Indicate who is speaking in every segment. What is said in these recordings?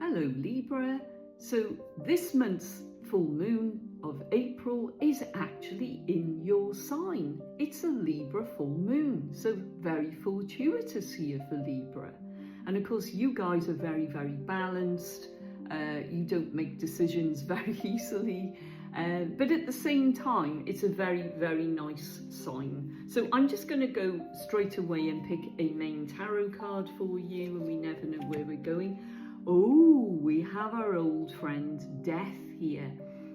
Speaker 1: Hello Libra. So this month's full moon of April is actually in your sign. It's a Libra full moon, so very fortuitous here for Libra. And of course you guys are very, very balanced. You don't make decisions very easily. But at the same time, it's a very, very nice sign. So I'm just going to go straight away and pick a main tarot card for you, and we never know where we're going. Oh, we have our old friend Death here.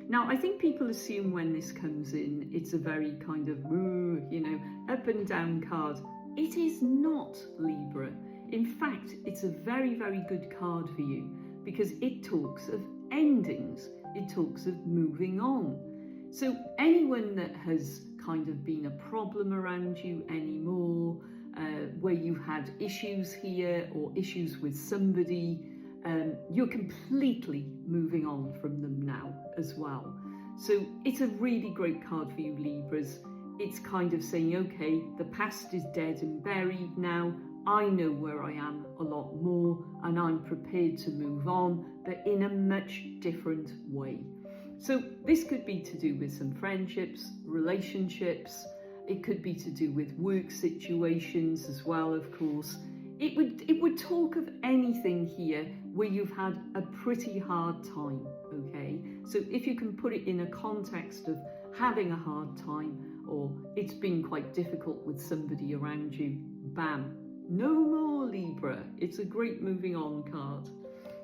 Speaker 1: Now, I think people assume when this comes in, it's a very kind of, up and down card. It is not, Libra. In fact, it's a very, very good card for you because it talks of endings. It talks of moving on. So anyone that has kind of been a problem around you anymore, where you've had issues here or issues with somebody, you're completely moving on from them now as well. So it's a really great card for you Libras. It's kind of saying, okay, the past is dead and buried now. I know where I am a lot more and I'm prepared to move on, but in a much different way. So this could be to do with some friendships, relationships. It could be to do with work situations as well, of course. It would talk of anything here where you've had a pretty hard time, okay? So if you can put it in a context of having a hard time, or it's been quite difficult with somebody around you, bam, no more Libra. It's a great moving on card.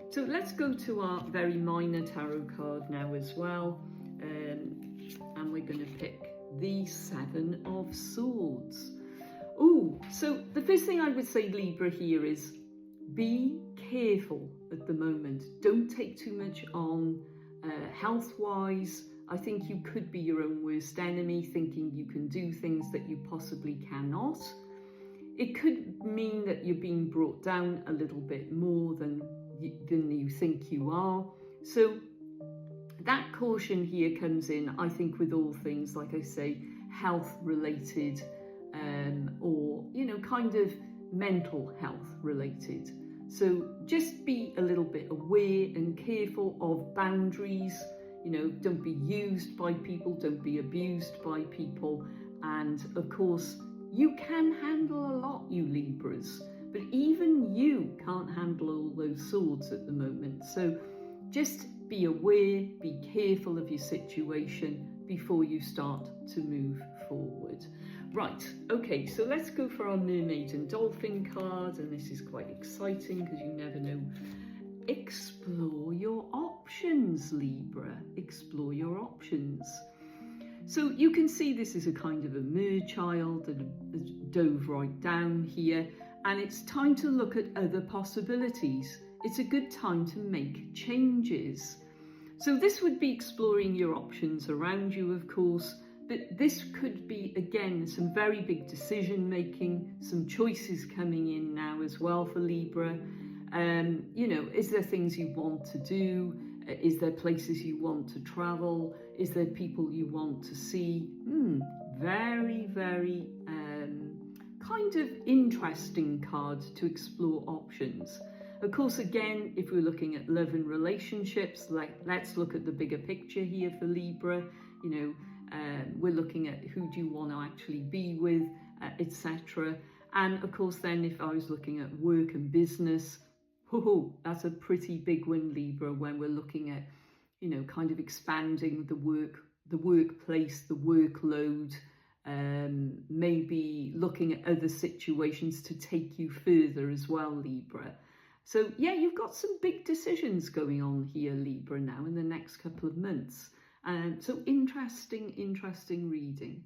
Speaker 1: So let's go to our very minor tarot card now as well. And we're going to pick the Seven of Swords. Oh, so the first thing I would say, Libra, here is be careful at the moment. Don't take too much on health-wise. I think you could be your own worst enemy, thinking you can do things that you possibly cannot. It could mean that you're being brought down a little bit more than you think you are. So that caution here comes in, I think, with all things, like I say, health related, or, kind of mental health related. So just be a little bit aware and careful of boundaries. Don't be used by people, don't be abused by people. And of course, you can handle a lot, you Libras, but even you can't handle all those swords at the moment. So just be aware, be careful of your situation before you start to move forward. Right, okay, so let's go for our Mermaid and Dolphin card, and this is quite exciting because you never know. Explore your options, Libra. Explore your options. So you can see this is a kind of a merchild that has dove right down here, and it's time to look at other possibilities. It's a good time to make changes. So this would be exploring your options around you, of course, but this could be, again, some very big decision making, some choices coming in now as well for Libra. Is there things you want to do? Is there places you want to travel? Is there people you want to see? Very, very kind of interesting card to explore options. Of course, again, if we're looking at love and relationships, let's look at the bigger picture here for Libra. We're looking at who do you want to actually be with, etc. And of course, then if I was looking at work and business, that's a pretty big one, Libra, when we're looking at, kind of expanding the workplace, the workload, maybe looking at other situations to take you further as well, Libra. So yeah, you've got some big decisions going on here, Libra, now in the next couple of months. So interesting reading.